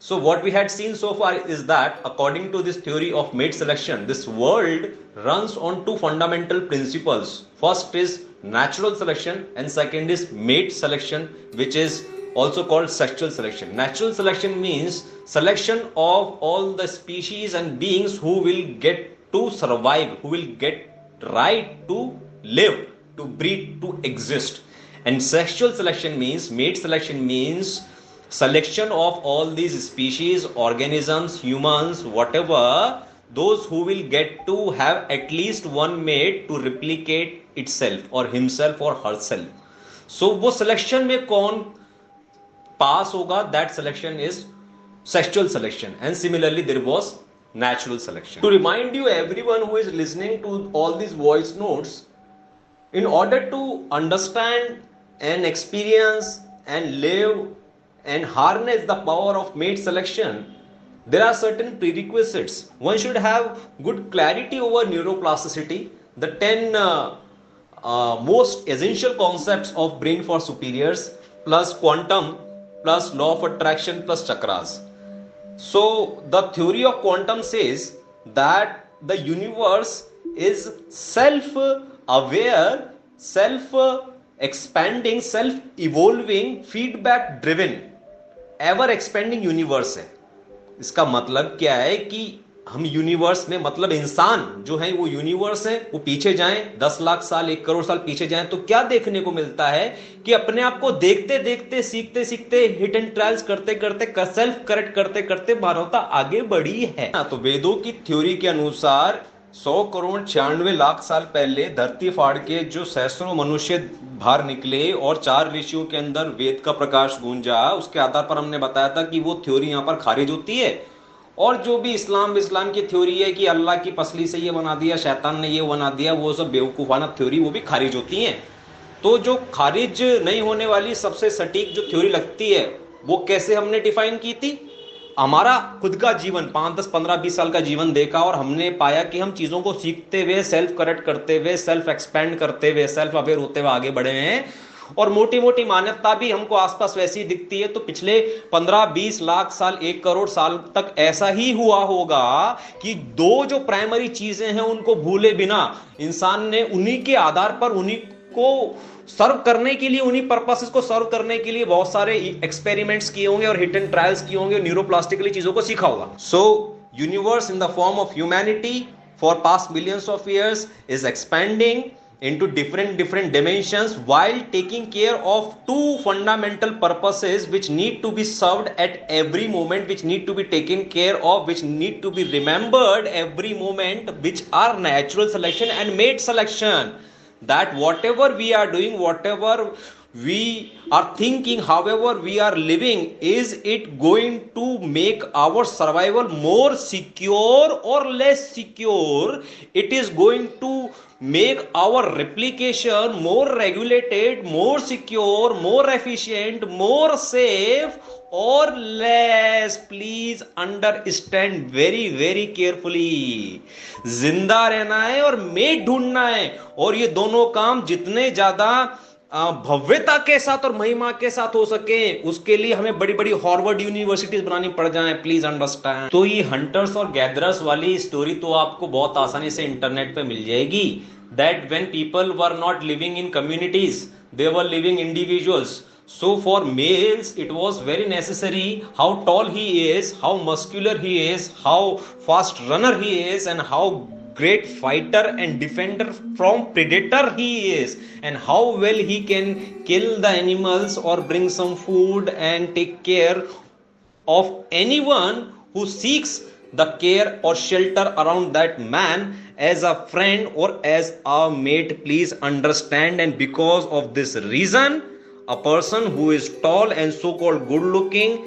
So what we had seen so far is that according to this theory of mate selection, this world runs on two fundamental principles. First is natural selection and second is mate selection, which is also called sexual selection. Natural selection means selection of all the species and beings who will get to survive, who will get right to live, to breed, to exist. And sexual selection means, mate selection means selection of all these species, organisms, humans, whatever, those who will get to have at least one mate to replicate itself or himself or herself. So वो selection में कौन pass होगा, that selection is sexual selection, and similarly there was natural selection. To remind you, everyone who is listening to all these voice notes, in order to understand and experience and live and harness the power of mate selection, there are certain prerequisites. One should have good clarity over neuroplasticity, the 10 most essential concepts of brain for superiors, plus quantum, plus law of attraction, plus chakras. So the theory of quantum says that the universe is self-aware, self-expanding, self-evolving, feedback-driven, ever expanding universe है. इसका मतलब क्या है कि हम universe में, मतलब इंसान जो है वो यूनिवर्स है, वो पीछे जाएं 10 लाख साल 1 करोड़ साल पीछे जाएं तो क्या देखने को मिलता है कि अपने आप को देखते देखते, सीखते सीखते, हिट एंड ट्रायल्स करते करते, सेल्फ करेक्ट करते करते मानवता आगे बढ़ी है. तो वेदों की थ्योरी के अनुसार 100 करोड़ 96 लाख साल पहले धरती फाड़ के जो सहस्रों मनुष्य बाहर निकले और 4 ऋषियों के अंदर वेद का प्रकाश गूंजा, उसके आधार पर हमने बताया था कि वो थ्योरी यहां पर खारिज होती है. और जो भी इस्लाम की थ्योरी है कि अल्लाह की पसली से ये बना दिया, शैतान ने ये बना दिया, वो सब बेवकूफाना थ्योरी, वो भी खारिज होती हैं. तो जो खारिज नहीं होने वाली सबसे सटीक जो थ्योरी लगती है वो कैसे हमने डिफाइन की थी? हमारा खुद का जीवन 5, 10, 15, 20 साल का जीवन देखा और हमने पाया कि हम चीजों को सीखते हुए, सेल्फ करेक्ट करते हुए, सेल्फ एक्सपेंड करते हुए, सेल्फ अवेयर होते हुए आगे बढ़े हैं. और मोटी मोटी मान्यता भी हमको आसपास वैसी दिखती है. तो पिछले 15-20 लाख साल 1 करोड़ साल तक ऐसा ही हुआ होगा कि दो जो प्राइमरी चीजें हैं उनको भूले बिना इंसान ने उन्हीं के आधार पर, उन्हीं को सर्व करने के लिए, उन्हीं पर्पसेस को सर्व करने के लिए बहुत सारे एक्सपेरिमेंट्स किए होंगे और हिट एंड ट्रायल्स किए होंगे, न्यूरोप्लास्टिकली चीजों को सीखा होगा. सो universe in the form of humanity for past millions of years is expanding into different dimensions while taking care of two fundamental purposes which need to be served at every moment, which need to be taken care of, which need to be remembered every moment, which are natural selection and mate selection. That whatever we are doing, whatever we are thinking, however we are living, is it going to make our survival more secure or less secure? It is going to make our replication more regulated, more secure, more efficient, more safe, or less? Please understand very very carefully. जिंदा रहना है और met ढूंढना है, और ये दोनों काम जितने ज्यादा भव्यता के साथ और महिमा के साथ हो सके उसके लिए हमें बड़ी बड़ी हार्वर्ड यूनिवर्सिटीज बनानी पड़ जाए. Please understand. तो ये हंटर्स और गैदरर्स वाली स्टोरी तो आपको बहुत आसानी से इंटरनेट पे मिल जाएगी. That when people were not living in communities, they were living individuals. So for males it was very necessary how tall he is, how muscular he is, how fast runner he is, and how great fighter and defender from predator he is, and how well he can kill the animals or bring some food and take care of anyone who seeks the care or shelter around that man as a friend or as a mate. Please understand. And because of this reason, a person who is tall and so-called good looking,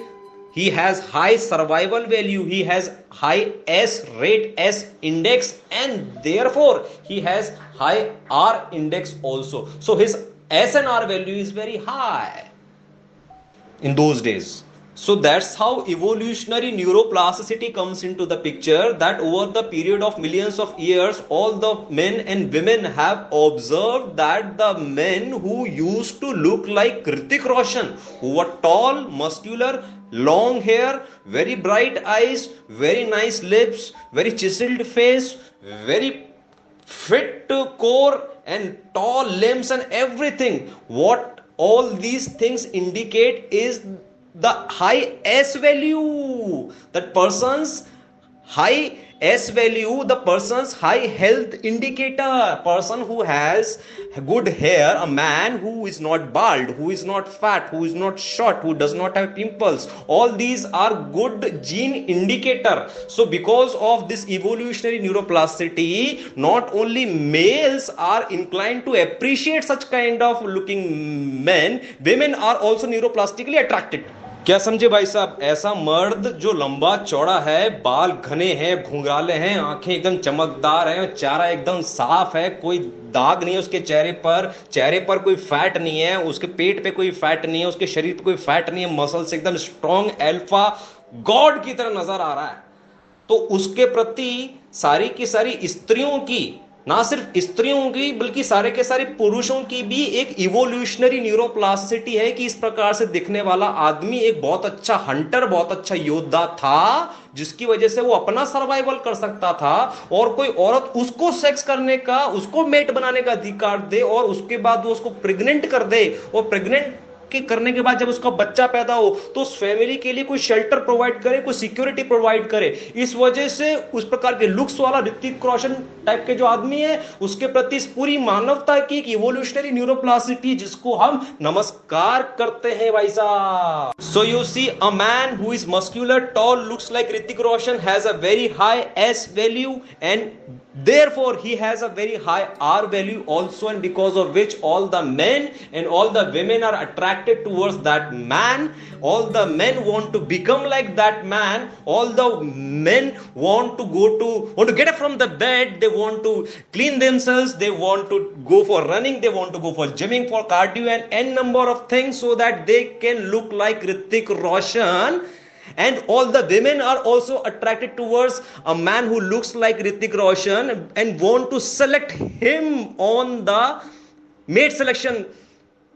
he has high survival value, he has high S rate, S index, and therefore he has high R index also. So his S and R value is very high in those days. So that's how evolutionary neuroplasticity comes into the picture, that over the period of millions of years, all the men and women have observed that the men who used to look like Hrithik Roshan, who were tall, muscular, long hair, very bright eyes, very nice lips, very chiseled face, very fit core and tall limbs and everything. What all these things indicate is the high S value. That person's high S value, the person's high health indicator. Person who has good hair, a man who is not bald, who is not fat, who is not short, who does not have pimples, all these are good gene indicator. So because of this evolutionary neuroplasticity, not only males are inclined to appreciate such kind of looking men, women are also neuroplastically attracted. क्या समझे भाई साहब? ऐसा मर्द जो लंबा चौड़ा है, बाल घने हैं, घुंघराले हैं, आंखें एकदम चमकदार हैं, चेहरा एकदम साफ है, कोई दाग नहीं है उसके चेहरे पर कोई फैट नहीं है, उसके पेट पे कोई फैट नहीं है, उसके शरीर पे कोई फैट नहीं है, मसल से एकदम स्ट्रॉन्ग अल्फा गॉड की तरह नजर आ रहा है, तो उसके प्रति सारी की सारी स्त्रियों की, ना सिर्फ स्त्रियों की बल्कि सारे के सारे पुरुषों की भी एक इवोल्यूशनरी न्यूरोप्लास्टिसिटी है कि इस प्रकार से दिखने वाला आदमी एक बहुत अच्छा हंटर, बहुत अच्छा योद्धा था, जिसकी वजह से वो अपना सर्वाइवल कर सकता था, और कोई औरत उसको सेक्स करने का, उसको मेट बनाने का अधिकार दे और उसके बाद वो उसको प्रेग्नेंट कर दे, और प्रेग्नेंट के करने के बाद जब उसका बच्चा पैदा हो तो उस फैमिली के लिए कोई शेल्टर प्रोवाइड करे, कोई सिक्योरिटी प्रोवाइड करे। इस वजह से उस प्रकार के लुक्स वाला ऋतिक रोशन टाइप के जो आदमी है उसके प्रति इस पूरी मानवता की एक इवोल्यूशनरी न्यूरोप्लास्टिसिटी जिसको हम नमस्कार करते हैं भाई साहब। So you see a man who is muscular tall looks like Hrithik Roshan has a very high S value and therefore he has a very high R value also, and because of which all the men and all the women are attracted towards that man. All the men want to become like that man. All the men want to get up from the bed, they want to clean themselves, they want to go for running, they want to go for gymming, for cardio and n number of things, so that they can look like Hrithik Roshan. And all the women are also attracted towards a man who looks like Hrithik Roshan and want to select him on the mate selection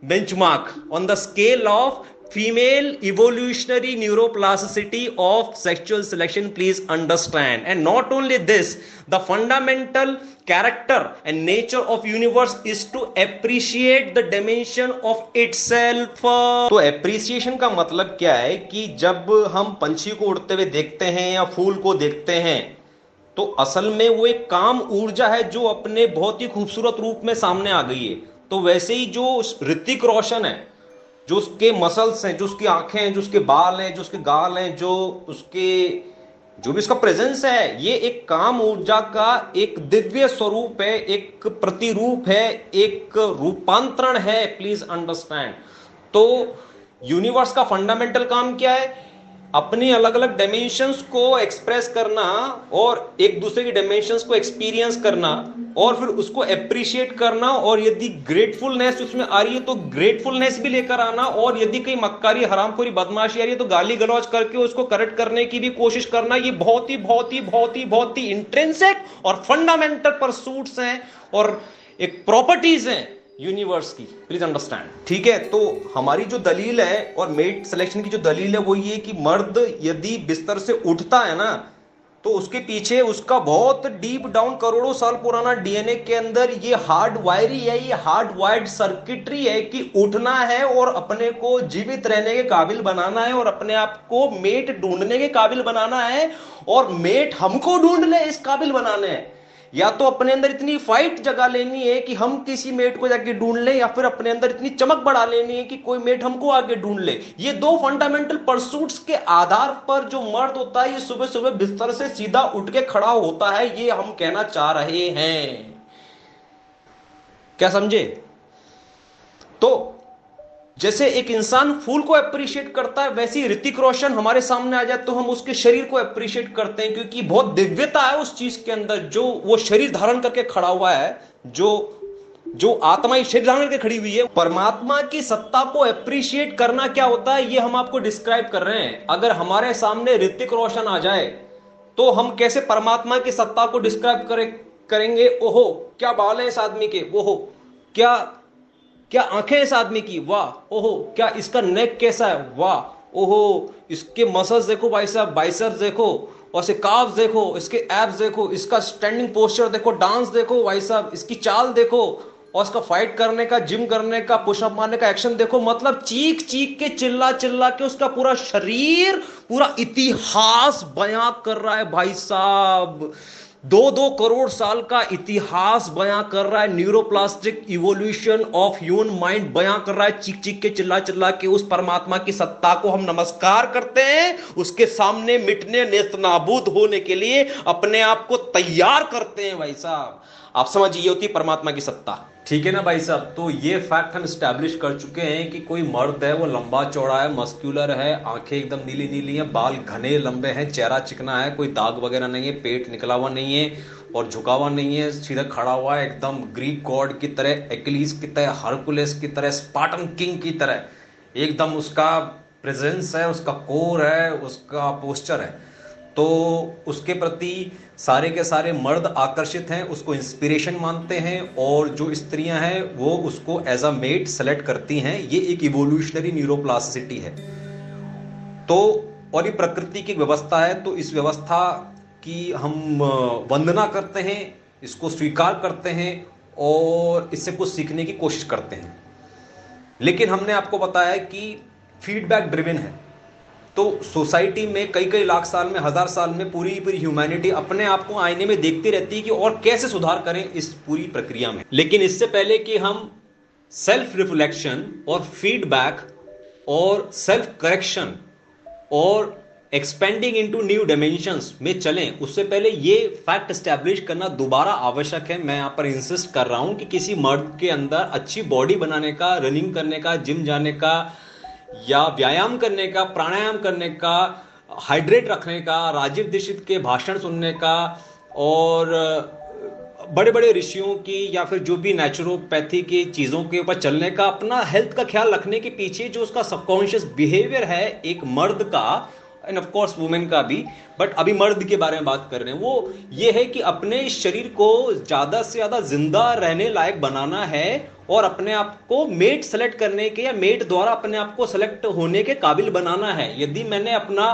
benchmark on the scale of female evolutionary neuroplasticity of sexual selection. Please understand. And not only this, the fundamental character and nature of universe is to appreciate the dimension of itself. तो appreciation का मतलब क्या है कि जब हम पंछी को उड़ते हुए देखते हैं या फूल को देखते हैं तो असल में वो एक काम ऊर्जा है जो अपने बहुत ही खूबसूरत रूप में सामने आ गई है। तो वैसे ही जो ऋतिक रोशन है, जो उसके मसल्स हैं, जो उसकी आंखें हैं, जो उसके बाल हैं, जो उसके गाल हैं, जो भी उसका प्रेजेंस है, ये एक काम ऊर्जा का एक दिव्य स्वरूप है, एक प्रतिरूप है, एक रूपांतरण है। Please understand. तो यूनिवर्स का फंडामेंटल काम क्या है? अपनी अलग अलग डायमेंशंस को एक्सप्रेस करना और एक दूसरे की डायमेंशंस को एक्सपीरियंस करना और फिर उसको अप्रिशिएट करना, और यदि ग्रेटफुलनेस उसमें आ रही है तो ग्रेटफुलनेस भी लेकर आना, और यदि कहीं मक्कारी, हरामखोरी, बदमाशी आ रही है तो गाली गलौज करके उसको करेक्ट करने की भी कोशिश करना। ये बहुत ही इंट्रिंसिक और फंडामेंटल परसूट्स हैं और एक प्रॉपर्टीज हैं यूनिवर्स की। Please understand. ठीक है, तो हमारी जो दलील है और मेट सिलेक्शन की जो दलील है वो ये कि मर्द यदि बिस्तर से उठता है ना तो उसके पीछे उसका बहुत डीप डाउन करोड़ों साल पुराना डीएनए के अंदर ये हार्ड वायरी है, ये हार्ड वायर्ड सर्किटरी है कि उठना है और अपने को जीवित रहने के काबिल बनाना है और अपने आप को मेट ढूंढने के काबिल बनाना है, और मेट हमको ढूंढ ले इस काबिल बनाने हैं। या तो अपने अंदर इतनी फाइट जगा लेनी है कि हम किसी मेट को जाके ढूंढ लें, या फिर अपने अंदर इतनी चमक बढ़ा लेनी है कि कोई मेट हमको आके ढूंढ ले। ये दो फंडामेंटल परसूट्स के आधार पर जो मर्द होता है ये सुबह सुबह बिस्तर से सीधा उठ के खड़ा होता है, ये हम कहना चाह रहे हैं। क्या समझे? तो जैसे एक इंसान फूल को अप्रिशिएट करता है, वैसे ही ऋतिक रोशन हमारे सामने आ जाए तो हम उसके शरीर को अप्रिशिएट करते हैं, क्योंकि बहुत दिव्यता है उस चीज के अंदर जो वो शरीर धारण करके खड़ा हुआ है, जो आत्मा ही शरीर धारण करके खड़ी हुई है। परमात्मा की सत्ता को अप्रिशिएट करना क्या होता है ये हम आपको डिस्क्राइब कर रहे हैं। अगर हमारे सामने ऋतिक रोशन आ जाए तो हम कैसे परमात्मा की सत्ता को डिस्क्राइब करेंगे? ओहो क्या बाल है इस आदमी के, ओहो क्या आंखें इस आदमी की, वाह, ओहो क्या इसका नेक कैसा है, वाह, ओहो इसके मसल्स देखो भाई साहब, बाइसेप्स देखो, और इसके काफ्स देखो, इसके एब्स देखो, इसका स्टैंडिंग पोस्चर देखो, डांस देखो भाई साहब, इसकी चाल देखो, और इसका फाइट करने का, जिम करने का, पुशअप मारने का एक्शन देखो। मतलब चीख चीख के, चिल्ला चिल्ला के उसका पूरा शरीर पूरा इतिहास बयां कर रहा है भाई साहब। 2-2 करोड़ साल का इतिहास बयां कर रहा है, neuroplastic evolution of human mind बयां कर रहा है, चीख चीख के, चिल्ला चिल्ला के। उस परमात्मा की सत्ता को हम नमस्कार करते हैं, उसके सामने मिटने नेस्तनाबूद होने के लिए अपने आप को तैयार करते हैं भाई साहब। आप समझिए, ये होती परमात्मा की सत्ता। ठीक है ना भाई साहब। तो ये फैक्ट हम स्टैब्लिश कर चुके हैं कि कोई मर्द है वो लंबा चौड़ा है, मस्क्यूलर है, आंखें एकदम नीली नीली हैं, बाल घने लंबे हैं, चेहरा चिकना है, कोई दाग वगैरह नहीं है, पेट निकला हुआ नहीं है और झुका हुआ नहीं है, सीधा खड़ा हुआ है एकदम ग्रीक गॉड की तरह, एक्लीस की तरह, हरकुलेस की तरह, स्पार्टन किंग की तरह। एकदम उसका प्रेजेंस है, उसका कोर है, उसका पोस्चर है। तो उसके प्रति सारे के सारे मर्द आकर्षित हैं, उसको इंस्पिरेशन मानते हैं, और जो स्त्रियां हैं वो उसको एज अ मेट सेलेक्ट करती हैं। ये एक इवोल्यूशनरी न्यूरोप्लास्टिसिटी है। तो और ये प्रकृति की व्यवस्था है, तो इस व्यवस्था की हम वंदना करते हैं, इसको स्वीकार करते हैं और इससे कुछ सीखने की कोशिश करते हैं। लेकिन हमने आपको बताया कि फीडबैक ड्रिवन है। तो सोसाइटी में कई कई लाख साल में, हजार साल में पूरी पूरी ह्यूमैनिटी अपने आप को आईने में देखती रहती है कि और कैसे सुधार करें इस पूरी प्रक्रिया में। लेकिन इससे पहले कि हम सेल्फ रिफ्लेक्शन और फीडबैक और सेल्फ करेक्शन और एक्सपेंडिंग इनटू न्यू डायमेंशंस में चलें, उससे पहले ये फैक्ट एस्टैब्लिश करना दोबारा आवश्यक है। मैं यहां पर इंसिस्ट कर रहा हूं कि किसी मर्द के अंदर अच्छी बॉडी बनाने का, रनिंग करने का, जिम जाने का या व्यायाम करने का, प्राणायाम करने का, हाइड्रेट रखने का, राजीव दीक्षित के भाषण सुनने का, और बड़े बड़े ऋषियों की या फिर जो भी नेचुरोपैथी की चीज़ों के ऊपर चलने का, अपना हेल्थ का ख्याल रखने के पीछे जो उसका सबकॉन्शियस बिहेवियर है एक मर्द का, एंड ऑफ कोर्स वुमेन का भी, बट अभी मर्द के बारे में बात कर रहे हैं, वो ये है कि अपने शरीर को ज्यादा से ज्यादा जिंदा रहने लायक बनाना है और अपने आप को मेट सेलेक्ट करने के या मेट द्वारा अपने आप को सेलेक्ट होने के काबिल बनाना है। यदि मैंने अपना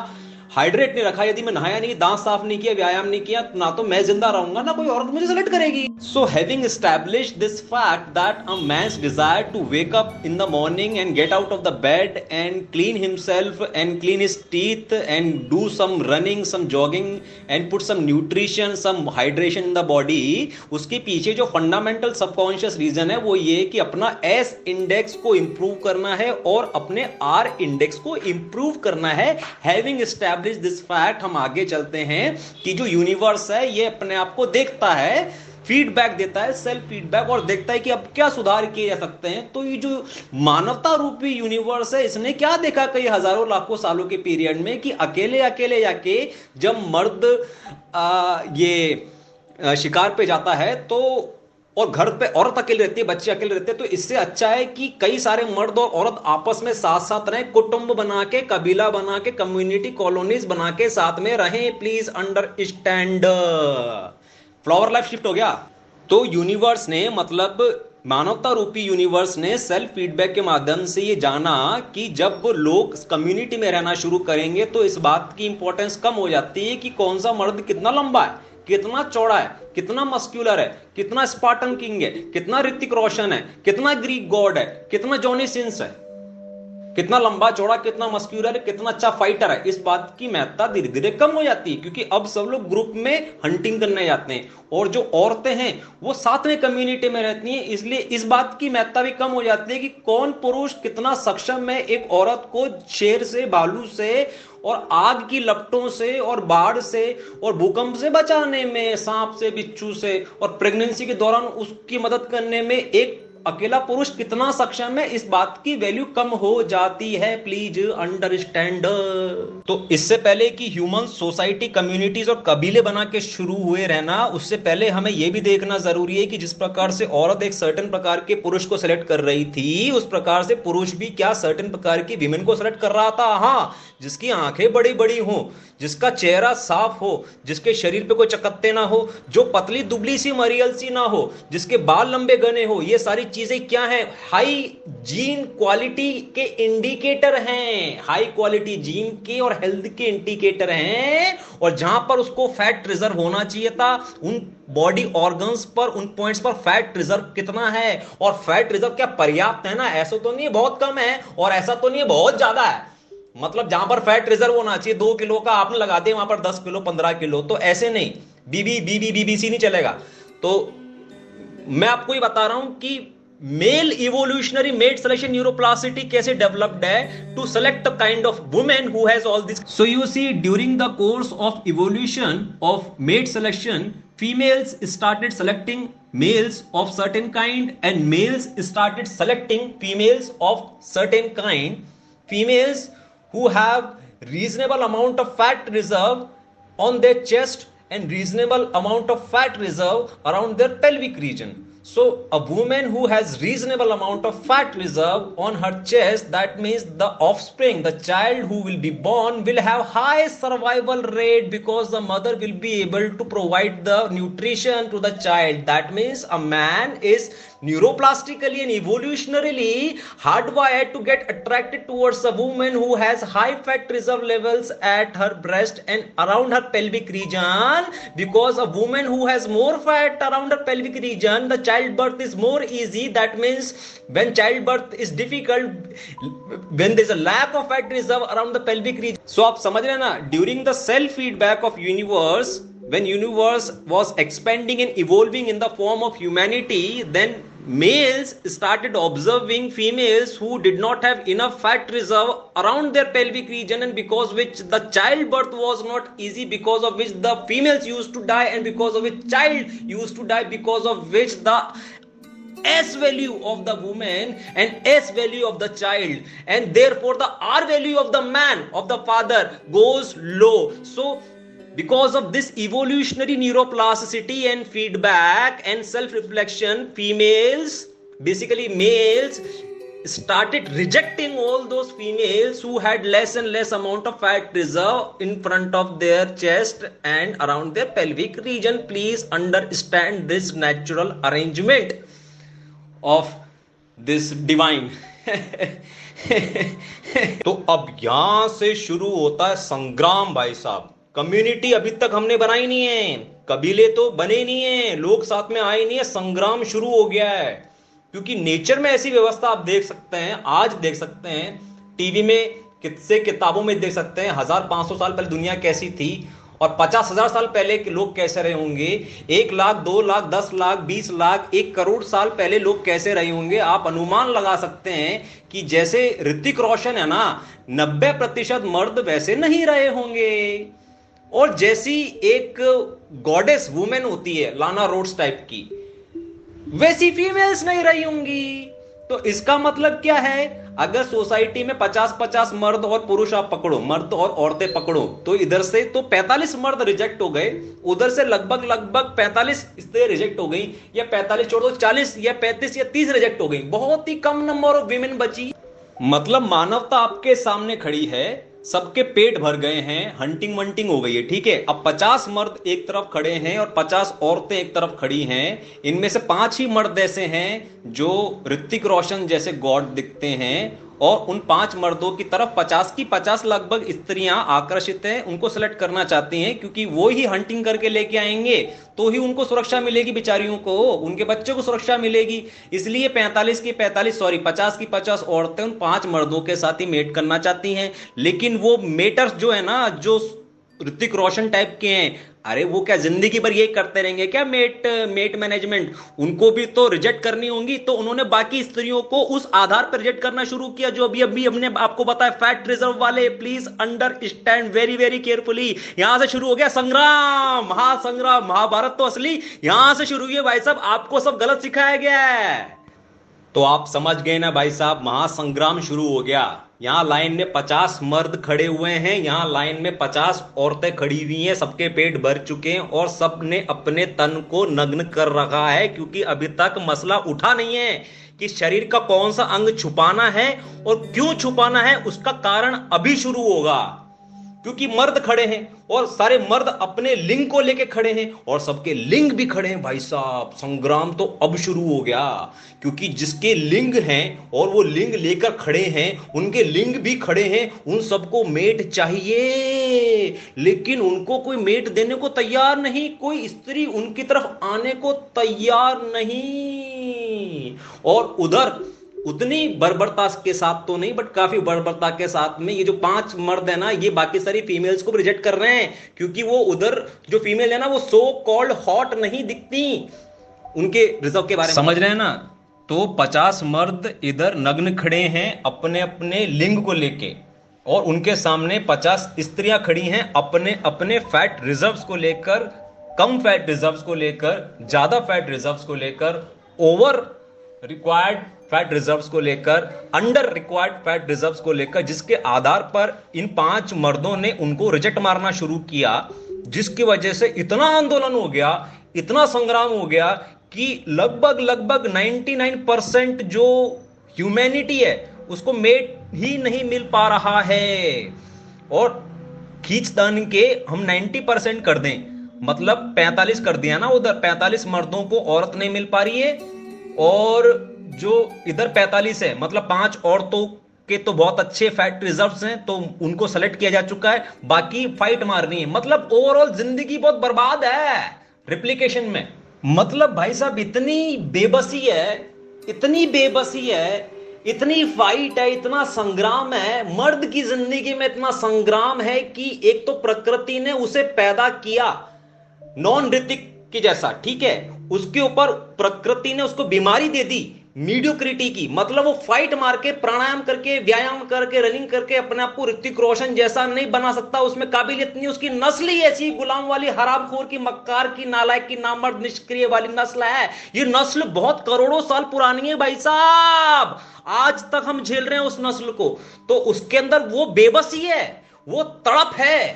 हाइड्रेट नहीं रखा, यदि मैं नहाया नहीं, दांत साफ नहीं किया, व्यायाम नहीं किया, ना तो मैं जिंदा रहूंगा, ना कोई औरत मुझे सेलेक्ट करेगी। So having established this fact that a man's desire to wake up in the morning and get out of the bed and clean himself and clean his teeth and do some running, some jogging and put some nutrition, some hydration in the body, उसके पीछे जो fundamental subconscious reason है वो ये कि अपना S index को improve करना है और अपने आर इंडेक्स को इंप्रूव करना है। हैविंग एस्टैब्लिश्ड दिस फैक्ट, हम आगे चलते हैं कि जो यूनिवर्स है ये अपने आप को देखता है, फीडबैक देता है, सेल्फ फीडबैक, और देखता है कि अब क्या सुधार किए जा सकते हैं। तो ये जो मानवता रूपी यूनिवर्स है इसने क्या देखा कई हजारों लाखों सालों के पीरियड में कि अकेले अकेले जाके जब मर्द ये शिकार पे जाता है तो, और घर पे औरत अकेले रहती है, बच्चे अकेले रहते हैं, तो इससे अच्छा है कि कई सारे मर्द और औरत आपस में साथ साथ रहें, कुटुंब बना के, कबीला बना के, कम्युनिटी कॉलोनीज बना के साथ में रहें। Please understand. Flower life shift हो गया। तो यूनिवर्स ने, मतलब मानवता रूपी यूनिवर्स ने सेल्फ फीडबैक के माध्यम से ये जाना कि जब लोग कम्युनिटी में रहना शुरू करेंगे तो इस बात की इंपॉर्टेंस कम हो जाती है कि कौन सा मर्द कितना लंबा है, कितना चौड़ा है, कितना मस्क्यूलर है, कितना स्पार्टन किंग है, कितना ऋतिक रोशन है, कितना ग्रीक गॉड है, कितना जॉनी सिंस है, कितना लंबा चौड़ा, कितना मस्क्यूलर है, कितना अच्छा फाइटर है। इस बात की महत्ता धीरे धीरे कम हो जाती है क्योंकि अब सब लोग ग्रुप में हंटिंग करने जाते हैं और जो औरतें हैं वो साथ में कम्युनिटी में रहती हैं, इसलिए इस बात की महत्ता भी कम हो जाती है कि कौन पुरुष कितना सक्षम है एक औरत को शेर से, भालू से और आग की लपटों से और बाढ़ से और भूकंप से बचाने में, सांप से, बिच्छू से, और प्रेगनेंसी के दौरान उसकी मदद करने में एक अकेला पुरुष कितना सक्षम है, इस बात की वैल्यू कम हो जाती है। Please understand. तो इससे पहले कि ह्यूमन सोसाइटी, कम्युनिटीज और कबीले बना के शुरू हुए रहना, उससे पहले हमें यह भी देखना जरूरी है कि जिस प्रकार से औरत एक सर्टेन प्रकार के पुरुष को सेलेक्ट कर रही थी, उस प्रकार से पुरुष भी क्या सर्टेन प्रकार की विमेन को सेलेक्ट कर रहा था। हाँ, जिसकी आंखें बड़ी बड़ी हो, जिसका चेहरा साफ हो, जिसके शरीर पे कोई चकत्ते ना हो, जो पतली दुबली सी मरियल सी ना हो, जिसके बाल लंबे घने हो, ये सारी चीजें क्या है, हाई जीन क्वालिटी के इंडिकेटर हैं, हाई क्वालिटी जीन के और हेल्थ के इंडिकेटर हैं। और जहां पर उसको फैट रिजर्व होना चाहिए था, उन बॉडी ऑर्गन्स पर, उन पॉइंट्स पर फैट रिजर्व कितना है, और फैट रिजर्व क्या पर्याप्त है ना, ऐसा तो नहीं है बहुत कम है, और ऐसा तो नहीं है बहुत ज्यादा है। मतलब जहां पर फैट रिजर्व होना चाहिए 2 किलो का, आपने लगा दिया वहां पर 10 किलो 15 किलो, तो ऐसे नहीं, बीबीसी नहीं चलेगा। तो मैं आपको ये बता रहा हूं कि male evolutionary mate selection neuroplasticity कैसे डेवलप्ड है to select the kind of women who has all this. So you see during the course of evolution of mate selection, females started selecting males of certain kind and males started selecting females of certain kind. Females who have reasonable amount of fat reserve on their chest and reasonable amount of fat reserve around their pelvic region. So a woman who has reasonable amount of fat reserve on her chest, that means the offspring, the child who will be born will have high survival rate because the mother will be able to provide the nutrition to the child. That means a man is neuroplastically and evolutionarily hardwired to get attracted towards a woman who has high fat reserve levels at her breast and around her pelvic region, because a woman who has more fat around her pelvic region, the childbirth is more easy. That means when childbirth is difficult, when there is a lack of fat reserve around the pelvic region. So आप समझ रहे हैं ना, during the cell feedback of universe, when universe was expanding and evolving in the form of humanity, then males started observing females who did not have enough fat reserve around their pelvic region, and because which the childbirth was not easy, because of which the females used to die, and because of which child used to die, because of which the S value of the woman and S value of the child, and therefore the R value of the man, of the father, goes low. So because of this evolutionary neuroplasticity and feedback and self-reflection, females, basically males, started rejecting all those females who had less and less amount of fat reserve in front of their chest and around their pelvic region. Please understand this natural arrangement of this divine. तो अब यहां से शुरू होता है संग्राम भाई साहब। कम्युनिटी अभी तक हमने बनाई नहीं है, कबीले तो बने नहीं है, लोग साथ में आए नहीं है, संग्राम शुरू हो गया है। क्योंकि नेचर में ऐसी व्यवस्था आप देख सकते हैं, आज देख सकते हैं, टीवी में कितने, किताबों में देख सकते हैं, 1500 साल पहले दुनिया कैसी थी और 50,000 साल पहले के लोग कैसे रहे होंगे, 1 लाख 2 लाख 10 लाख 20 लाख 1 करोड़ साल पहले लोग कैसे रहे होंगे। आप अनुमान लगा सकते हैं कि जैसे ऋतिक रोशन है ना, 90% मर्द वैसे नहीं रहे होंगे, और जैसी एक गॉडेस वुमेन होती है लाना रोड्स टाइप की, वैसी फीमेल्स नहीं रही होंगी। तो इसका मतलब क्या है, अगर सोसाइटी में 50-50 मर्द और पुरुष आप पकड़ो, मर्द और औरतें पकड़ो, तो इधर से तो 45 मर्द रिजेक्ट हो गए, उधर से लगभग 45 इससे रिजेक्ट हो गई, या 45 छोड़ दो 40 या 35 या 30 रिजेक्ट हो गई, बहुत ही कम नंबर ऑफ विमेन बची। मतलब मानवता आपके सामने खड़ी है, सबके पेट भर गए हैं, हंटिंग वंटिंग हो गई है, ठीक है। अब 50 मर्द एक तरफ खड़े हैं और 50 औरतें एक तरफ खड़ी हैं, इनमें से 5 ही मर्द ऐसे हैं जो ऋतिक रोशन जैसे गॉड दिखते हैं, और उन 5 मर्दों की तरफ 50 की 50 लगभग स्त्रियां आकर्षित हैं, उनको सेलेक्ट करना चाहती हैं, क्योंकि वो ही हंटिंग करके लेके आएंगे तो ही उनको सुरक्षा मिलेगी, बेचारियों को, उनके बच्चों को सुरक्षा मिलेगी। इसलिए 50 की 50 औरतें उन 5 मर्दों के साथ ही मेट करना चाहती हैं। लेकिन वो मेटर्स जो है ना, जो ऋतिक रोशन टाइप के हैं, अरे वो क्या जिंदगी भर यही करते रहेंगे क्या, मेट मैनेजमेंट? उनको भी तो रिजेक्ट करनी होंगी, तो उन्होंने बाकी स्त्रियों को उस आधार पर रिजेक्ट करना शुरू किया जो अभी हमने आपको बताया, फैट रिजर्व वाले। Please understand very very carefully. यहां से शुरू हो गया संग्राम, महासंग्राम, महाभारत तो असली यहां से शुरू हुई है भाई साहब, आपको सब गलत सिखाया गया है। तो आप समझ गए ना भाई साहब, महासंग्राम शुरू हो गया। यहां लाइन में 50 मर्द खड़े हुए हैं, यहां लाइन में 50 औरतें खड़ी हुई हैं, सबके पेट भर चुके हैं और सब ने अपने तन को नग्न कर रखा है, क्योंकि अभी तक मसला उठा नहीं है कि शरीर का कौन सा अंग छुपाना है और क्यों छुपाना है, उसका कारण अभी शुरू होगा। क्योंकि मर्द खड़े हैं और सारे मर्द अपने लिंग को लेके खड़े हैं और सबके लिंग भी खड़े हैं। भाई साहब संग्राम तो अब शुरू हो गया, क्योंकि जिसके लिंग हैं और वो लिंग लेकर खड़े हैं, उनके लिंग भी खड़े हैं, उन सबको मेट चाहिए, लेकिन उनको कोई मेट देने को तैयार नहीं, कोई स्त्री उनकी तरफ आने को तैयार नहीं। और उधर उतनी बर्बरता के साथ तो नहीं, बट काफी बर्बरता के साथ में ये जो 5 मर्द है ना, ये बाकी सारी फीमेल्स को रिजेक्ट कर रहे हैं, क्योंकि वो उधर जो फीमेल है ना, वो सो कॉल्ड हॉट नहीं दिखती। उनके रिजर्व के बारे में समझ रहे हैं ना? तो 50 मर्द इधर नग्न खड़े हैं अपने अपने लिंग को लेके, और उनके सामने 50 स्त्रियां खड़ी हैं अपने अपने फैट रिजर्व्स को लेकर, कम फैट रिजर्व्स को लेकर, ज्यादा फैट रिजर्व्स को लेकर, ओवर रिक्वायर्ड फैट रिजर्व्स को लेकर, अंडर रिक्वायर्ड फैट रिजर्व्स को लेकर, जिसके आधार पर इन 5 मर्दों ने उनको रिजेक्ट मारना शुरू किया, जिसकी वजह से इतना आंदोलन हो गया, इतना संग्राम हो गया कि लगभग लगभग 99% जो ह्यूमैनिटी है उसको मेट ही नहीं मिल पा रहा है। और खींचतान के हम 90% कर दें, मतलब 45 कर दिया ना, उधर 45 मर्दों को औरत नहीं मिल पा रही है, और जो इधर 45 है, मतलब 5 औरतों के तो बहुत अच्छे फैट रिजर्व्स हैं, तो उनको सेलेक्ट किया जा चुका है, बाकी फाइट मारनी है। मतलब ओवरऑल जिंदगी बहुत बर्बाद है रिप्लिकेशन में। मतलब भाई साहब इतनी बेबसी है, इतनी बेबसी है, इतनी फाइट है, इतना संग्राम है, मर्द की जिंदगी में इतना संग्राम है कि एक तो प्रकृति ने उसे पैदा किया नॉन ऋतिक के जैसा, ठीक है, उसके ऊपर प्रकृति ने उसको बीमारी दे दी मीडियोक्रिटी की, मतलब वो फाइट मार के, प्राणायाम करके, व्यायाम करके, रनिंग करके अपने आप को ऋतिक रोशन जैसा नहीं बना सकता, उसमें काबिलियत नहीं, उसकी नस्ल ही ऐसी गुलाम वाली, हरामखोर की, मक्कार की, नालायक की, नामर्द निष्क्रिय वाली नस्ल है। ये नस्ल बहुत करोड़ों साल पुरानी है भाई साहब, आज तक हम झेल रहे हैं उस नस्ल को। तो उसके अंदर वो बेबसी है, वो तड़प है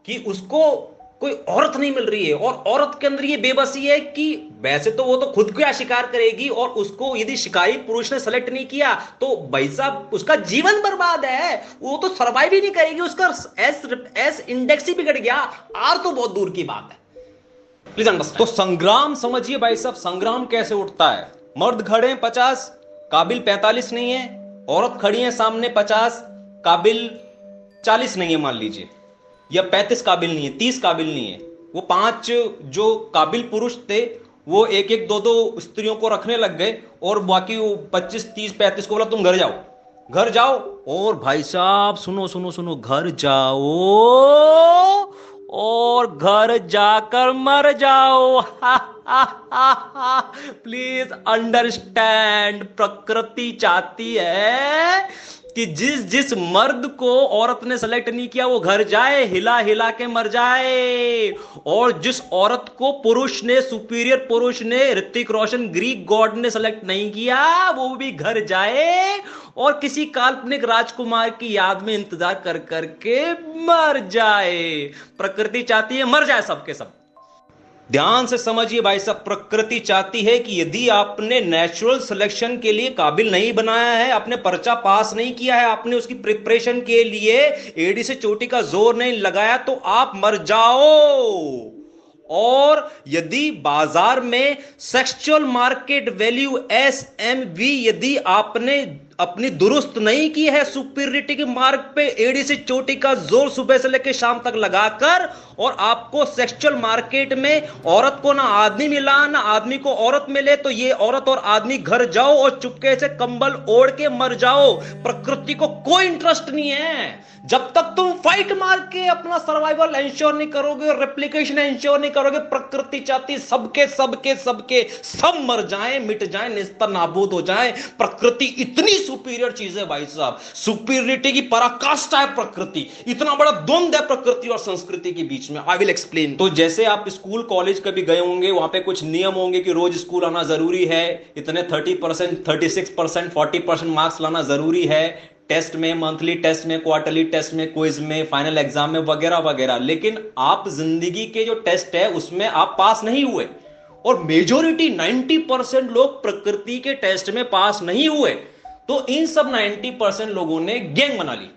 कि उसको कोई औरत नहीं मिल रही है, और औरत के अंदर ये बेबसी है कि वैसे तो वो तो खुद को शिकार करेगी, और उसको यदि शिकारी पुरुष ने सेलेक्ट नहीं किया तो भाई साहब उसका जीवन बर्बाद है, वो तो सर्वाइव ही नहीं करेगी, उसका एस इंडेक्स ही बिगड़ गया, आर तो बहुत दूर की बात है। Please understand. तो संग्राम समझिए भाई साहब, संग्राम कैसे उठता है। मर्द खड़े हैं 50, काबिल 45 नहीं है, औरत खड़ी है सामने 50, काबिल 40 नहीं है मान लीजिए, या 35 काबिल नहीं है, 30 काबिल नहीं है। वो 5 जो काबिल पुरुष थे वो एक एक 2-2 स्त्रियों को रखने लग गए, और बाकी वो 25, 30, 35 को बोला तुम घर जाओ, घर जाओ। और भाई साहब सुनो सुनो सुनो, घर जाओ और घर जाकर मर जाओ। प्लीज अंडरस्टैंड, प्रकृति चाहती है कि जिस जिस मर्द को औरत ने सेलेक्ट नहीं किया वो घर जाए, हिला हिला के मर जाए, और जिस औरत को पुरुष ने, सुपीरियर पुरुष ने, ऋतिक रोशन ग्रीक गॉड ने सेलेक्ट नहीं किया, वो भी घर जाए और किसी काल्पनिक राजकुमार की याद में इंतजार कर करके मर जाए। प्रकृति चाहती है मर जाए सबके सब। ध्यान से समझिए भाई साहब, प्रकृति चाहती है कि यदि आपने नेचुरल सिलेक्शन के लिए काबिल नहीं बनाया है, आपने पर्चा पास नहीं किया है, आपने उसकी प्रिपरेशन के लिए एड़ी से चोटी का जोर नहीं लगाया, तो आप मर जाओ। और यदि बाजार में सेक्सुअल मार्केट वैल्यू SMV यदि आपने अपनी दुरुस्त नहीं की है, सुपीरियरिटी के मार्ग पे एड़ी से चोटी का जोर सुबह से लेकर शाम तक लगाकर, और आपको सेक्सुअल मार्केट में औरत को ना आदमी मिला ना आदमी को औरत मिले, तो ये औरत और आदमी घर जाओ और चुपके से कंबल ओढ़ के मर जाओ। प्रकृति को कोई इंटरेस्ट नहीं है, जब तक तुम फाइट मार के अपना सर्वाइवल इंश्योर नहीं करोगे, रेप्लिकेशन इंश्योर नहीं करोगे। प्रकृति चाहती सबके सबके सबके सब मर जाएं, मिट जाएं, निस्तर नाबूद हो जाएं। प्रकृति इतनी सुपीरियर चीज है भाई साहब, सुपीरियरिटी की पराकाष्ठा है प्रकृति, इतना बड़ा द्वंद्व है प्रकृति और संस्कृति के बीच में। I will explain. तो जैसे आप स्कूल कॉलेज कभी गए होंगे, वहां पे कुछ नियम होंगे कि रोज स्कूल आना जरूरी है, इतने 30%, 36%, 40% मार्क्स लाना जरूरी है, टेस्ट में, मंथली टेस्ट में, क्वार्टरली टेस्ट में, क्विज में, फाइनल एग्जाम में, वगैरह वगैरह। लेकिन आप जिंदगी के जो टेस्ट है उसमें आप पास नहीं हुए, और मेजोरिटी 90% लोग प्रकृति के टेस्ट में पास नहीं हुए। तो इन सब 90% लोगों ने गैंग बना ली,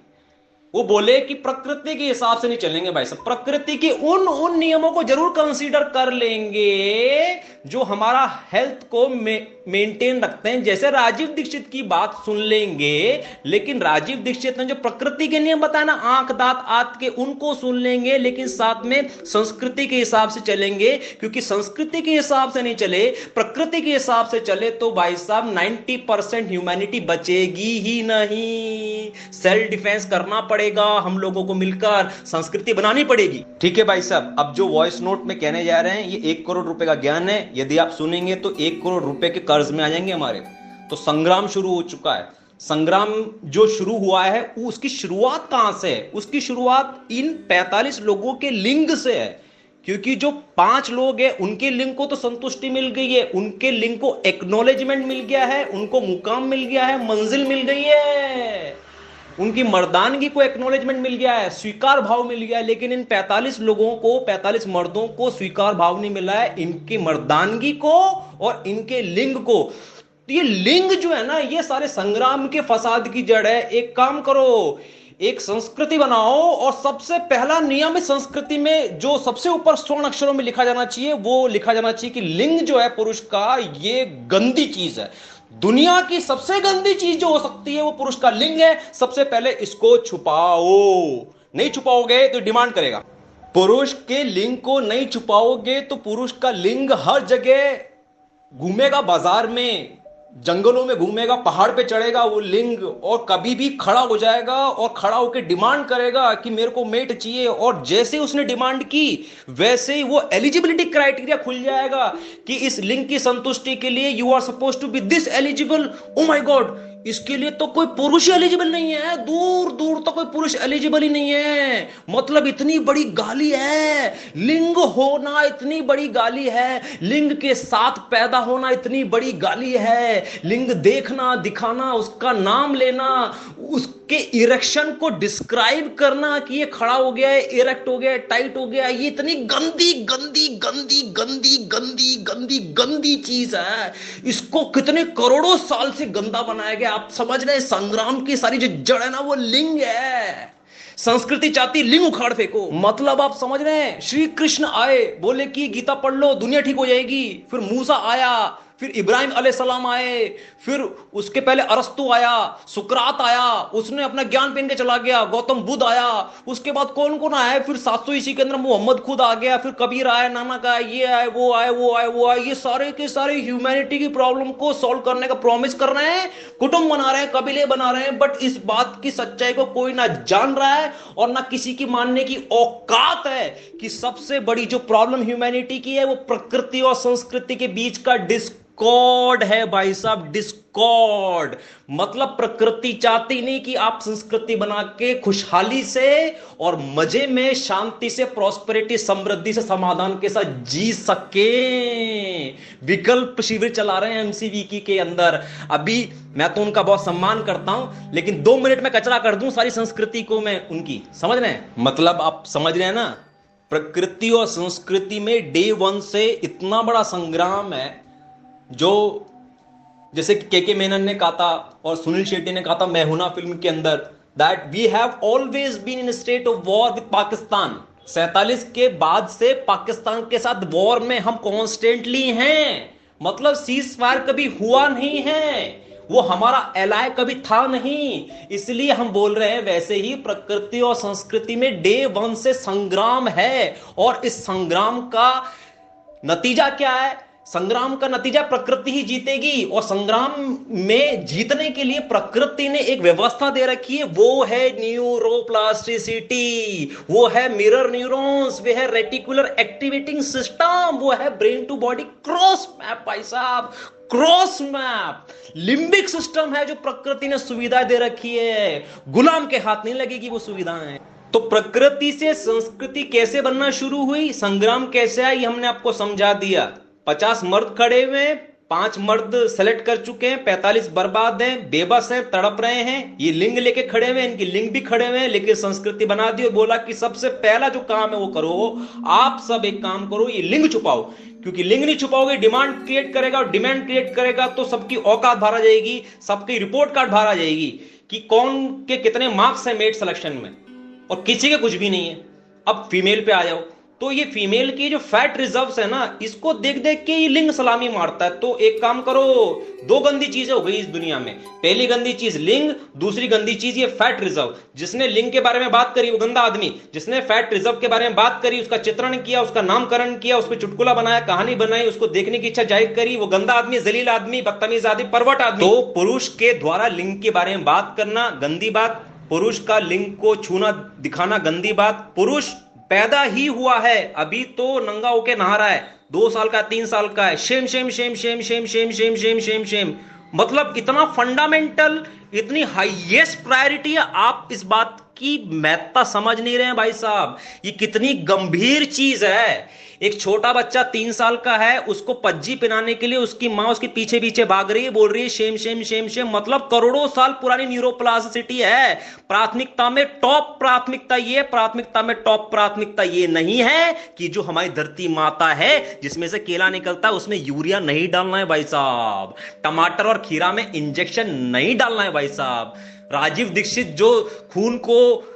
वो बोले कि प्रकृति के हिसाब से नहीं चलेंगे भाई साहब, प्रकृति के उन नियमों को जरूर कंसीडर कर लेंगे जो हमारा हेल्थ को मेंटेन रखते हैं। जैसे राजीव दीक्षित की बात सुन लेंगे, लेकिन राजीव दीक्षित ने जो प्रकृति के नियम बताया ना, आंख दांत आत के, उनको सुन लेंगे, लेकिन साथ में संस्कृति के हिसाब से चलेंगे। क्योंकि संस्कृति के हिसाब से नहीं चले, प्रकृति के हिसाब से चले तो भाई साहब 90% ह्यूमैनिटी बचेगी ही नहीं। सेल्फ डिफेंस करना पड़ेगा, हम लोगों को मिलकर संस्कृति बनानी पड़ेगी। ठीक है भाई साहब, अब जो वॉइस नोट में कहने जा रहे हैं ये 1 करोड़ रुपए का ज्ञान है। यदि आप सुनेंगे तो 1 करोड़ रुपए के कर्ज में आ जाएंगे हमारे। तो संग्राम शुरू हो चुका है। संग्राम जो शुरू हुआ है उसकी शुरुआत कहां से है? उसकी शुरुआत इन 45 लोगों के लिंग से है। क्योंकि जो 5 लोग हैं उनके लिंग को तो संतुष्टि मिल गई है, उनके लिंग को एक्नॉलेजमेंट मिल गया है, उनको मुकाम मिल गया है, मंजिल मिल गई है, उनकी मर्दानगी को एक्नॉलेजमेंट मिल गया है, स्वीकार भाव मिल गया है। लेकिन इन 45 लोगों को, 45 मर्दों को स्वीकार भाव नहीं मिला है, इनकी मर्दानगी को और इनके लिंग को। तो ये लिंग जो है ना, ये सारे संग्राम के फसाद की जड़ है। एक काम करो, एक संस्कृति बनाओ और सबसे पहला नियम इस संस्कृति में जो सबसे ऊपर स्वर्ण अक्षरों में लिखा जाना चाहिए, वो लिखा जाना चाहिए कि लिंग जो है पुरुष का, ये गंदी चीज है। दुनिया की सबसे गंदी चीज जो हो सकती है वो पुरुष का लिंग है। सबसे पहले इसको छुपाओ। नहीं छुपाओगे तो डिमांड करेगा। पुरुष के लिंग को नहीं छुपाओगे तो पुरुष का लिंग हर जगह घूमेगा, बाजार में, जंगलों में घूमेगा, पहाड़ पे चढ़ेगा वो लिंग, और कभी भी खड़ा हो जाएगा और खड़ा होकर डिमांड करेगा कि मेरे को मेट चाहिए। और जैसे उसने डिमांड की वैसे ही वो एलिजिबिलिटी क्राइटेरिया खुल जाएगा कि इस लिंग की संतुष्टि के लिए you are suppose to be this eligible. Oh my god, इसके लिए तो कोई पुरुष एलिजिबल नहीं है, दूर दूर तक कोई पुरुष एलिजिबल ही नहीं है। मतलब इतनी बड़ी गाली है, लिंग होना इतनी बड़ी गाली है, लिंग के साथ पैदा होना इतनी बड़ी गाली है, लिंग देखना, दिखाना, उसका नाम लेना, उसके इरेक्शन को डिस्क्राइब करना कि ये खड़ा हो गया है, इरेक्ट हो गया है, टाइट हो गया है, ये इतनी गंदी गंदी गंदी गंदी गंदी गंदी गंदी चीज है। इसको कितने करोड़ों साल से गंदा बनाया गया। आप समझ रहे हैं, संग्राम की सारी जो जड़ है ना वो लिंग है। संस्कृति चाहती लिंग उखाड़ फेंको। मतलब आप समझ रहे हैं, श्री कृष्ण आए, बोले कि गीता पढ़ लो दुनिया ठीक हो जाएगी। फिर मूसा आया, फिर इब्राहिम अलैहिस्सलाम आए, फिर उसके पहले अरस्तु आया, सुकरात आया, उसने अपना ज्ञान पहन के चला गया, गौतम बुद्ध आया, उसके बाद कौन कौन आया, फिर 700 ईस्वी के अंदर मोहम्मद खुद आ गया, फिर कबीर आया, नानक आया, ये आए, वो आए, वो आए, वो आए। ये सारे के सारे ह्यूमैनिटी की प्रॉब्लम को सॉल्व करने का प्रॉमिस कर रहे हैं, कुटुंब बना रहे हैं, कबीले बना रहे हैं, बट इस बात की सच्चाई को कोई ना जान रहा है और ना किसी की मानने की औकात है कि सबसे बड़ी जो प्रॉब्लम ह्यूमैनिटी की है वो प्रकृति और संस्कृति के बीच का डिस्कॉर्ड है भाई साहब, डिस्कॉर्ड। मतलब प्रकृति चाहती नहीं कि आप संस्कृति बना के खुशहाली से और मजे में, शांति से, प्रॉस्पेरिटी, समृद्धि से, समाधान के साथ जी सके। विकल्प शिविर चला रहे हैं एमसीवीकी के अंदर। अभी मैं तो उनका बहुत सम्मान करता हूं, लेकिन 2 मिनट में कचरा कर दूं सारी संस्कृति को मैं उनकी। समझ रहे हैं? मतलब आप समझ रहे हैं ना, प्रकृति और संस्कृति में डे 1 से इतना बड़ा संग्राम है। जो जैसे के मेनन ने कहा था और सुनील शेट्टी ने कहा था मैं हूं ना फिल्म के अंदर, that we have always been in state of war with Pakistan. 47 के बाद से पाकिस्तान के साथ वॉर में हम कॉन्स्टेंटली हैं। मतलब सीज फायर कभी हुआ नहीं है, वो हमारा एलाय कभी था नहीं। इसलिए हम बोल रहे हैं वैसे ही प्रकृति और संस्कृति में डे 1 से संग्राम है। और इस संग्राम का नतीजा क्या है? संग्राम का नतीजा प्रकृति ही जीतेगी। और संग्राम में जीतने के लिए प्रकृति ने एक व्यवस्था दे रखी है, वो है न्यूरोप्लास्टिसिटी, वो है मिरर न्यूरॉन्स, वो है रेटिकुलर एक्टिवेटिंग सिस्टम, वो है brain to body cross map. भाई साहब, क्रॉस मैप लिम्बिक सिस्टम है जो प्रकृति ने सुविधाएं दे रखी है। गुलाम के हाथ नहीं लगेगी वो सुविधाएं। तो प्रकृति से संस्कृति कैसे बनना शुरू हुई, संग्राम कैसे आया, ये हमने आपको समझा दिया। 50 मर्द खड़े हुए हैं, 5 मर्द सेलेक्ट कर चुके हैं, 45 बर्बाद हैं, बेबस हैं, तड़प रहे हैं। ये लिंग लेके खड़े हुए हैं, इनकी लिंग भी खड़े हुए हैं, लेकिन संस्कृति बना दी और बोला कि सबसे पहला जो काम है वो करो, आप सब एक काम करो, ये लिंग छुपाओ। क्योंकि लिंग नहीं छुपाओगे डिमांड क्रिएट करेगा, और डिमांड क्रिएट करेगा तो सबकी औकात बाहर आ जाएगी, सबकी रिपोर्ट कार्ड बाहर आ जाएगी कि कौन के कितने मार्क्स हैं मेट सिलेक्शन में। और किसी के कुछ भी नहीं है। अब फीमेल पे आ जाओ, तो ये फीमेल की जो फैट रिजर्व्स है ना, इसको देख देख के ये लिंग सलामी मारता है। तो एक काम करो, दो गंदी चीजें हो गई इस दुनिया में। पहली गंदी चीज लिंग, दूसरी गंदी चीज ये फैट रिजर्व। जिसने लिंग के बारे में बात करी वो गंदा आदमी, जिसने फैट रिजर्व के बारे में बात करी, उसका चित्रण किया, उसका नामकरण किया, उस पर चुटकुला बनाया, कहानी बनाई, उसको देखने की इच्छा जाहिर करी, वो गंदा आदमी, जलील आदमी, बदतमीज आदमी, परवट आदमी। तो पुरुष के द्वारा लिंग के बारे में बात करना गंदी बात, पुरुष का लिंग को छूना दिखाना गंदी बात। पुरुष पैदा ही हुआ है, अभी तो नंगा होके नहा रहा है, 2 साल का 3 साल का है, Shem Shem Shem Shem Shem Shem Shem Shem Shem Shem. मतलब इतना फंडामेंटल, इतनी हाईएस्ट प्रायोरिटी है, आप इस बात की महत्ता समझ नहीं रहे हैं भाई साहब। ये कितनी गंभीर चीज है। एक छोटा बच्चा 3 साल का है, उसको पज्जी पिलाने के लिए उसकी मां उसके पीछे पीछे भाग रही है, बोल रही है शेम शेम शेम शेम। मतलब करोड़ों साल पुरानी न्यूरोप्लास्टिसिटी है। प्राथमिकता में टॉप प्राथमिकता ये, प्राथमिकता में टॉप प्राथमिकता ये नहीं है कि जो हमारी धरती माता है जिसमें से केला निकलता है उसमें यूरिया नहीं डालना है भाई साहब। टमाटर और खीरा में इंजेक्शन नहीं डालना है भाई साहब। राजीव दीक्षित जो खून को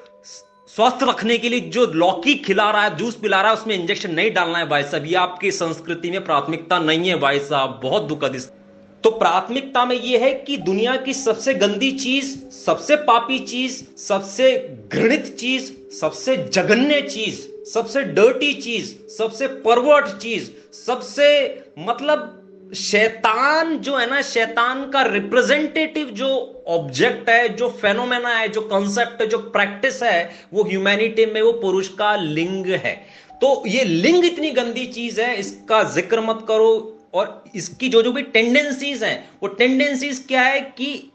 स्वस्थ रखने के लिए जो लौकी खिला रहा है, जूस पिला रहा है, उसमें इंजेक्शन नहीं डालना है भाई साहब। ये आपकी संस्कृति में प्राथमिकता नहीं है भाई साहब। बहुत दुखद। तो प्राथमिकता में यह है कि दुनिया की सबसे गंदी चीज, सबसे पापी चीज, सबसे घृणित चीज, सबसे जघन्य चीज, सबसे डर्टी चीज, सबसे परवर्ट चीज, सबसे मतलब शैतान जो है ना, शैतान का रिप्रेजेंटेटिव जो ऑब्जेक्ट है, जो फेनोमेना है, जो कॉन्सेप्ट है, जो प्रैक्टिस है, वो ह्यूमैनिटी में वो पुरुष का लिंग है। तो ये लिंग इतनी गंदी चीज है, इसका जिक्र मत करो। और इसकी जो जो भी टेंडेंसीज हैं, वो टेंडेंसीज क्या है कि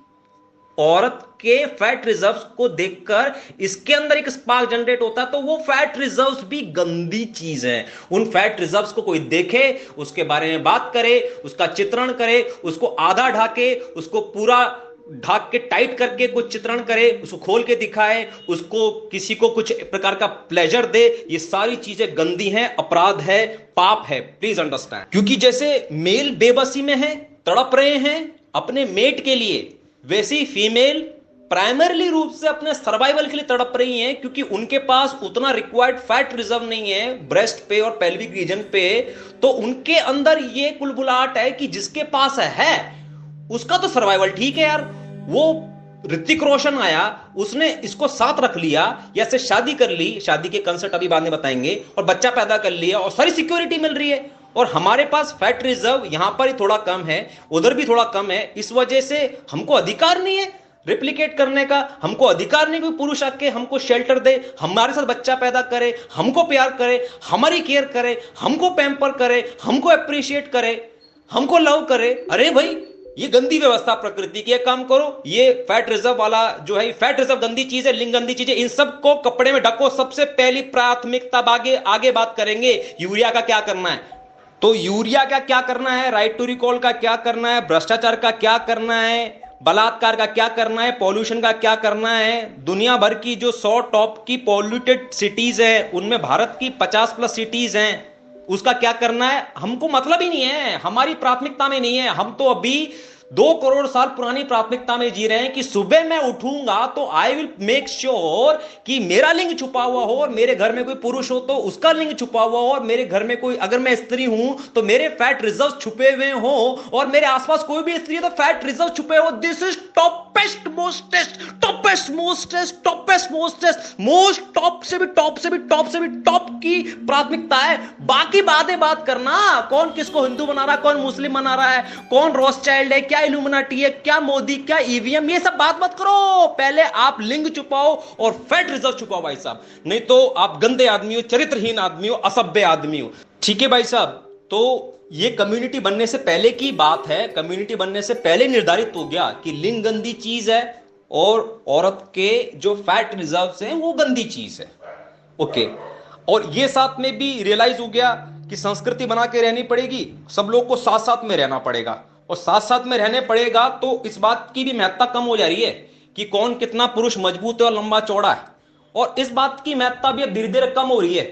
औरत के फैट रिजर्व्स को देखकर इसके अंदर एक स्पार्क जनरेट होता है। तो वो फैट रिजर्व्स भी गंदी चीज है। उन फैट रिजर्व्स को कोई देखे, उसके बारे में बात करे, उसका चित्रण करे, उसको आधा ढाके, उसको पूरा ढाक के टाइट करके कुछ चित्रण करे, उसको खोल के दिखाए, उसको किसी को कुछ प्रकार का प्लेजर दे, ये सारी चीजें गंदी हैं, अपराध है, पाप है। Please understand. क्योंकि जैसे मेल बेबसी में है, तड़प रहे हैं अपने मेट के लिए, वैसे ही फीमेल प्राइमरीली रूप से अपने सर्वाइवल के लिए तड़प रही हैं, क्योंकि उनके पास उतना रिक्वायर्ड फैट रिजर्व नहीं है ब्रेस्ट पे और पेल्विक रीजन पे। तो उनके अंदर ये कुलबुलाहट है कि जिसके पास है उसका तो सर्वाइवल ठीक है यार। वो ऋतिक रोशन आया, उसने इसको साथ रख लिया या से शादी कर ली, शादी के कंसेप्ट अभी बाद में बताएंगे, और बच्चा पैदा कर लिया और सारी सिक्योरिटी मिल रही है। और हमारे पास फैट रिजर्व यहां पर ही थोड़ा कम है, उधर भी थोड़ा कम है। इस वजह से हमको अधिकार नहीं है रिप्लिकेट करने का, हमको अधिकार नहीं कोई पुरुष आके हमको शेल्टर दे, हमारे साथ बच्चा पैदा करे, हमको प्यार करे, हमारी केयर करे, हमको पैम्पर करे, हमको अप्रिशिएट करे, हमको लव करे। अरे भाई, ये गंदी व्यवस्था प्रकृति की। एक काम करो, ये फैट रिजर्व वाला जो है, फैट रिजर्व गंदी चीज है, लिंग गंदी चीज है, इन सबको कपड़े में ढको। सबसे पहली प्राथमिकता आगे बात करेंगे यूरिया का क्या करना है। तो यूरिया का क्या करना है, राइट टू रिकॉल का क्या करना है, भ्रष्टाचार का क्या करना है, बलात्कार का क्या करना है, पॉल्यूशन का क्या करना है। दुनिया भर की जो 100 टॉप की पॉल्यूटेड सिटीज है, उनमें भारत की 50+ सिटीज हैं, उसका क्या करना है हमको मतलब ही नहीं है, हमारी प्राथमिकता में नहीं है। हम तो अभी 2 करोड़ साल पुरानी प्राथमिकता में जी रहे हैं कि सुबह मैं उठूंगा तो आई विल मेक श्योर कि मेरा लिंग छुपा हुआ हो, और मेरे घर में कोई पुरुष हो तो उसका लिंग छुपा हुआ हो, और मेरे घर में कोई, अगर मैं स्त्री हूं तो मेरे फैट रिजर्व छुपे हुए हो, और मेरे आसपास कोई भी स्त्री है तो फैट रिजर्व छुपे हो। This is toppest mostest, toppest mostest, toppest mostest, most top से भी टॉप से भी टॉप से भी टॉप की प्राथमिकता है। बाकी बात करना, कौन किसको हिंदू बना रहा है, कौन मुस्लिम बना रहा है, कौन रॉथस्चाइल्ड है, क्या इल्यूमिनाटी है, क्या मोदी, क्या ईवीएम, ये सब बात मत करो। पहले आप लिंग छुपाओ और फैट रिजर्व छुपाओ भाई साहब, नहीं तो आप गंदे आदमी हो, चरित्रहीन आदमी हो, असभ्य आदमी हो। ठीक है भाई साहब। तो ये कम्युनिटी बनने से पहले की बात है, कम्युनिटी बनने से पहले निर्धारित हो गया कि लिंग गंदी चीज है और औरत के जो फैट रिजर्व्स हैं वो गंदी चीज है। ओके, और ये साथ में भी रियलाइज हो गया कि संस्कृति बना के रहनी पड़ेगी, सब लोग को साथ साथ में रहना पड़ेगा, और साथ साथ में रहने पड़ेगा तो इस बात की भी महत्ता कम हो जा रही है कि कौन कितना पुरुष मजबूत है और लंबा चौड़ा है, और इस बात की महत्ता भी अब धीरे धीरे कम हो रही है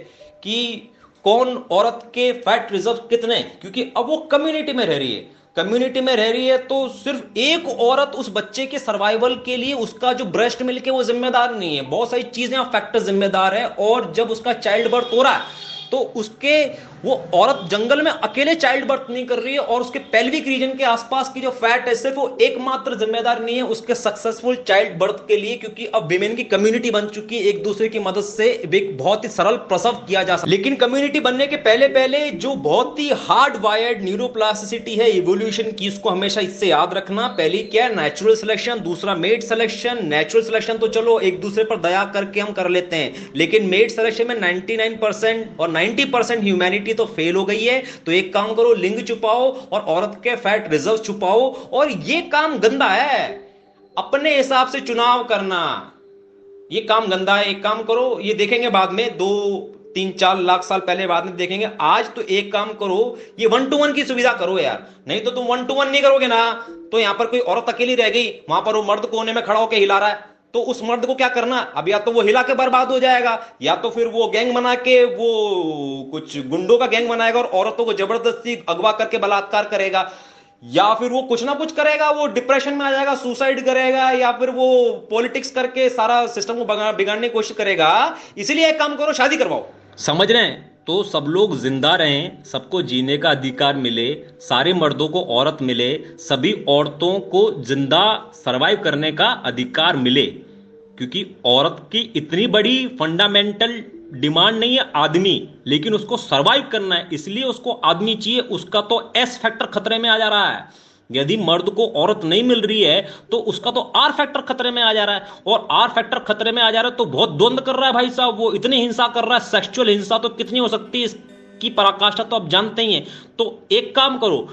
कि कौन औरत के फैट रिजर्व कितने, क्योंकि अब वो कम्युनिटी में रह रही है। कम्युनिटी में रह रही है तो सिर्फ एक औरत उस बच्चे के सर्वाइवल के लिए उसका जो ब्रेस्ट मिल्क है वो जिम्मेदार नहीं है, बहुत सारी चीजें और फैक्टर जिम्मेदार है। और जब उसका चाइल्ड बर्थ हो रहा है तो उसके वो औरत जंगल में अकेले चाइल्ड बर्थ नहीं कर रही है, और उसके पेल्विक रीजन के आसपास की जो फैट है सिर्फ वो एकमात्र जिम्मेदार नहीं है उसके सक्सेसफुल चाइल्ड बर्थ के लिए, क्योंकि अब विमेन की कम्युनिटी बन चुकी है, एक दूसरे की मदद से एक बहुत ही सरल प्रसव किया जा सकता है। लेकिन कम्युनिटी बनने के पहले पहले जो बहुत ही हार्ड वायर्ड न्यूरोप्लास्टिसिटी है इवोल्यूशन की, उसको हमेशा इससे याद रखना। पहली क्या है, नेचुरल सिलेक्शन, दूसरा मेड सिलेक्शन। नेचुरल सिलेक्शन तो चलो एक दूसरे पर दया करके हम कर लेते हैं, लेकिन मेड सिलेक्शन में 99% और 90% ह्यूमैनिटी तो फेल हो गई है। तो एक काम करो, लिंग छुपाओ और औरत के फैट रिजर्व छुपाओ, और ये काम गंदा है, अपने हिसाब से चुनाव करना ये काम गंदा है। एक काम करो, ये देखेंगे बाद में, 2 3 4 लाख साल पहले बाद में देखेंगे। आज तो एक काम करो, ये 1 to 1 की सुविधा करो यार, नहीं तो तुम 1 to 1 नहीं करोगे ना, तो यहां पर कोई औरत अकेली रह गई, वहां पर वो मर्द कोने में खड़ा होकर हिला रहा है, तो उस मर्द को क्या करना, अब या तो वो हिला के बर्बाद हो जाएगा, या तो फिर वो गैंग बना के वो कुछ गुंडों का गैंग बनाएगा और औरतों को जबरदस्ती अगवा करके बलात्कार करेगा, या फिर वो कुछ ना कुछ करेगा, वो डिप्रेशन में आ जाएगा, सुसाइड करेगा, या फिर वो पॉलिटिक्स करके सारा सिस्टम को बिगाड़ने की कोशिश करेगा। इसीलिए एक काम करो, शादी करवाओ। समझ रहे हैं? तो सब लोग जिंदा रहें, सबको जीने का अधिकार मिले, सारे मर्दों को औरत मिले, सभी औरतों को जिंदा सरवाइव करने का अधिकार मिले, क्योंकि औरत की इतनी बड़ी फंडामेंटल डिमांड नहीं है आदमी, लेकिन उसको सरवाइव करना है, इसलिए उसको आदमी चाहिए। उसका तो एस फैक्टर खतरे में आ जा रहा है। यदि मर्द को औरत नहीं मिल रही है तो उसका तो आर फैक्टर खतरे में आ जा रहा है, और आर फैक्टर खतरे में आ जा रहा है तो बहुत द्वंद कर रहा है भाई साहब, वो इतनी हिंसा कर रहा है, सेक्सुअल हिंसा तो कितनी हो सकती है, इसकी पराकाष्ठा तो आप जानते ही हैं। तो एक काम करो,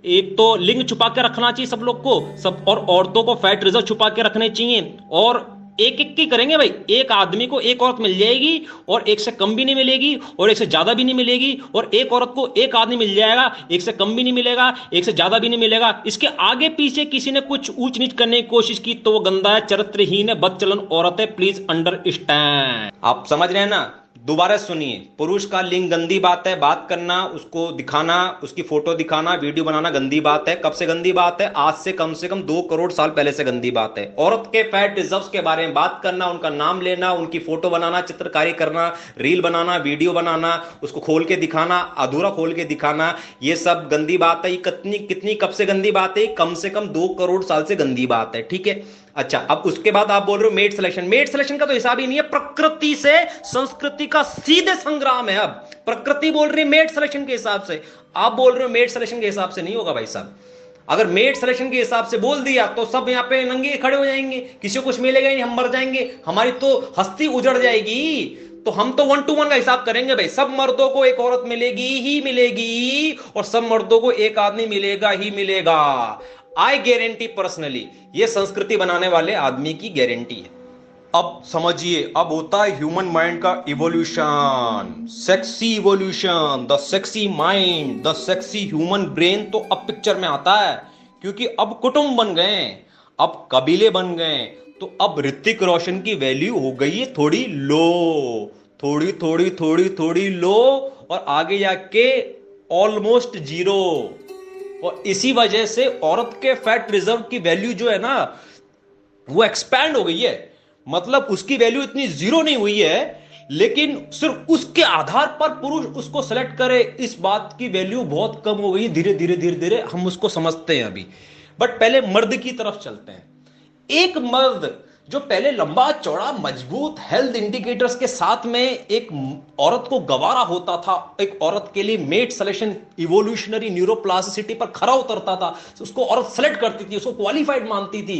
एक तो लिंग छुपा के रखना चाहिए सब लोग को, सब, और औरतों को फैट रिजर्व छुपा के रखने चाहिए, और एक एक की करेंगे भाई, एक आदमी को एक औरत मिल जाएगी, और एक से कम भी नहीं मिलेगी और एक से ज्यादा भी नहीं मिलेगी, और एक औरत को एक आदमी मिल जाएगा, एक से कम भी नहीं मिलेगा, एक से ज्यादा भी नहीं मिलेगा। इसके आगे पीछे किसी ने कुछ ऊंच नीच करने की कोशिश की तो वो गंदा है, चरित्रहीन है, बदचलन औरत है, प्लीज अंडरस्टैंड। आप समझ रहे हैं ना? दोबारा सुनिए, पुरुष का लिंग गंदी बात है, बात करना, उसको दिखाना, उसकी फोटो दिखाना, वीडियो बनाना गंदी बात है। कब से गंदी बात है? आज से कम 2 करोड़ साल पहले से गंदी बात है। औरत के फैट रिजर्व्स के बारे में बात करना, उनका नाम लेना, उनकी फोटो बनाना, चित्रकारी करना, रील बनाना, वीडियो बनाना, उसको खोल के दिखाना, अधूरा खोल के दिखाना, ये सब गंदी बात है। ये कितनी कब से गंदी बात है? कम से कम 2 करोड़ साल से गंदी बात है, ठीक है? अच्छा, अब उसके बाद आप बोल रहे हो मेड सिलेक्शन। मेड सिलेक्शन का तो हिसाब ही नहीं है, प्रकृति से संस्कृति का सीधे संग्राम है। अब प्रकृति बोल रही है मेड सिलेक्शन के हिसाब से, आप बोल रहे हो मेड सिलेक्शन के हिसाब से नहीं होगा भाई साहब। अगर मेड सिलेक्शन के हिसाब से बोल दिया तो सब यहां पे नंगे खड़े हो जाएंगे, किसी को कुछ मिलेगा नहीं, हम मर जाएंगे, हमारी तो हस्ती उजड़ जाएगी। तो हम तो 1 to 1 का हिसाब करेंगे भाई, सब मर्दों को एक औरत मिलेगी ही मिलेगी, और सब मर्दों को एक आदमी मिलेगा ही मिलेगा। आई गारंटी पर्सनली, ये संस्कृति बनाने वाले आदमी की गारंटी है। अब समझिए, अब होता है ह्यूमन माइंड का evolution, sexy evolution, the sexy mind, the sexy human brain तो अब पिक्चर में आता है, क्योंकि अब कुटुंब बन गए, अब कबीले बन गए, तो अब ऋतिक रोशन की वैल्यू हो गई है थोड़ी लो, थोड़ी थोड़ी थोड़ी थोड़ी लो, और आगे जाके ऑलमोस्ट जीरो। और इसी वजह से औरत के फैट रिजर्व की वैल्यू जो है ना, वो एक्सपैंड हो गई है। मतलब उसकी वैल्यू इतनी जीरो नहीं हुई है, लेकिन सिर्फ उसके आधार पर पुरुष उसको सेलेक्ट करे, इस बात की वैल्यू बहुत कम हो गई। धीरे धीरे धीरे धीरे हम उसको समझते हैं अभी। बट पहले मर्द की तरफ चलते हैं। एक मर्द जो पहले लंबा चौड़ा मजबूत हेल्थ इंडिकेटर्स के साथ में एक औरत को गवारा होता था, एक औरत के लिए मेट सिलेक्शन इवोल्यूशनरी न्यूरोप्लास्टिसिटी पर खरा उतरता था, उसको औरत सेलेक्ट करती थी, उसको क्वालिफाइड मानती थी।